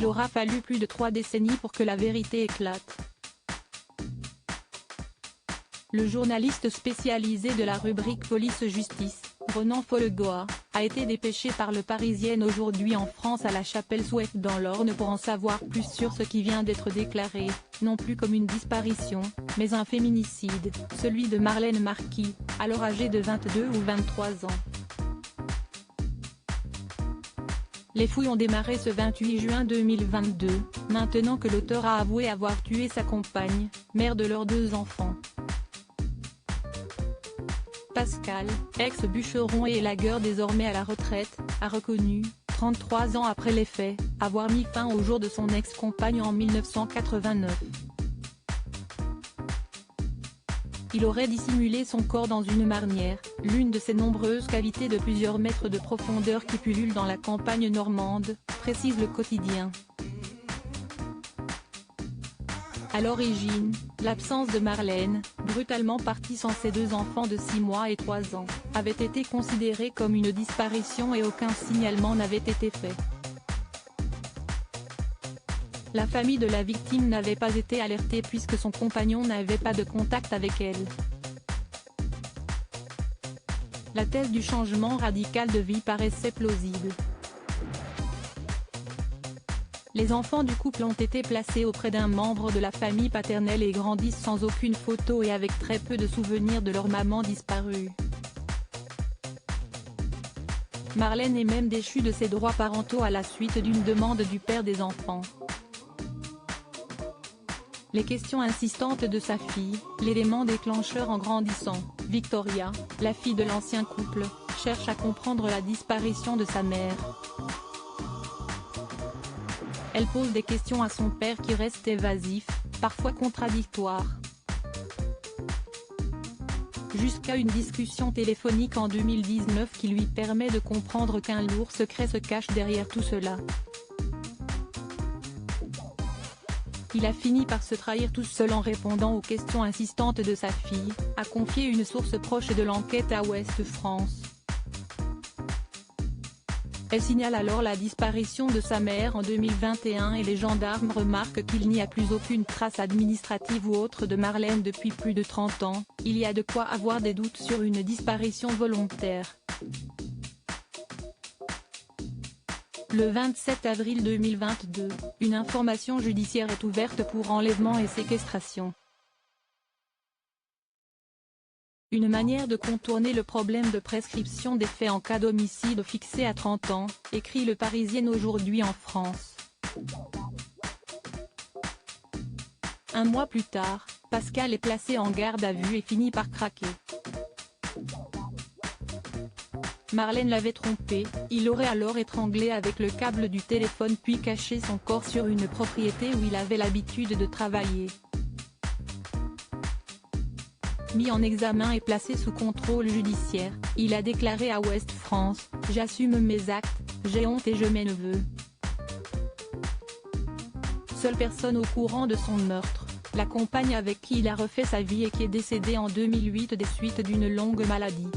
il aura fallu plus de 3 décennies pour que la vérité éclate. Le journaliste spécialisé de la rubrique Police-Justice, Ronan Follegoa, a été dépêché par Le Parisien aujourd'hui en France à La Chapelle-Souef dans l'Orne pour en savoir plus sur ce qui vient d'être déclaré, non plus comme une disparition, mais un féminicide, celui de Marlène Marquis, alors âgée de 22 ou 23 ans. Les fouilles ont démarré ce 28 juin 2022, maintenant que l'auteur a avoué avoir tué sa compagne, mère de leurs 2 enfants. Pascal, ex-bûcheron et élagueur désormais à la retraite, a reconnu, 33 ans après les faits, avoir mis fin au jour de son ex-compagne en 1989. Il aurait dissimulé son corps dans une marnière, l'une de ces nombreuses cavités de plusieurs mètres de profondeur qui pullulent dans la campagne normande, précise Le Quotidien. À l'origine, l'absence de Marlène, brutalement partie sans ses 2 enfants de 6 mois et 3 ans, avait été considérée comme une disparition et aucun signalement n'avait été fait. La famille de la victime n'avait pas été alertée puisque son compagnon n'avait pas de contact avec elle. La thèse du changement radical de vie paraissait plausible. Les enfants du couple ont été placés auprès d'un membre de la famille paternelle et grandissent sans aucune photo et avec très peu de souvenirs de leur maman disparue. Marlène est même déchue de ses droits parentaux à la suite d'une demande du père des enfants. Les questions insistantes de sa fille, l'élément déclencheur en grandissant, Victoria, la fille de l'ancien couple, cherche à comprendre la disparition de sa mère. Elle pose des questions à son père qui reste évasif, parfois contradictoire. Jusqu'à une discussion téléphonique en 2019 qui lui permet de comprendre qu'un lourd secret se cache derrière tout cela. Il a fini par se trahir tout seul en répondant aux questions insistantes de sa fille, a confié une source proche de l'enquête à Ouest France. Elle signale alors la disparition de sa mère en 2021 et les gendarmes remarquent qu'il n'y a plus aucune trace administrative ou autre de Marlène depuis plus de 30 ans, il y a de quoi avoir des doutes sur une disparition volontaire. Le 27 avril 2022, une information judiciaire est ouverte pour enlèvement et séquestration. Une manière de contourner le problème de prescription des faits en cas d'homicide fixé à 30 ans, écrit Le Parisien aujourd'hui en France. Un mois plus tard, Pascal est placé en garde à vue et finit par craquer. Marlène l'avait trompé, il l'aurait alors étranglé avec le câble du téléphone puis caché son corps sur une propriété où il avait l'habitude de travailler. Mis en examen et placé sous contrôle judiciaire, il a déclaré à Ouest France « J'assume mes actes, j'ai honte et je m'en veux ». Seule personne au courant de son meurtre, la compagne avec qui il a refait sa vie et qui est décédée en 2008 des suites d'une longue maladie.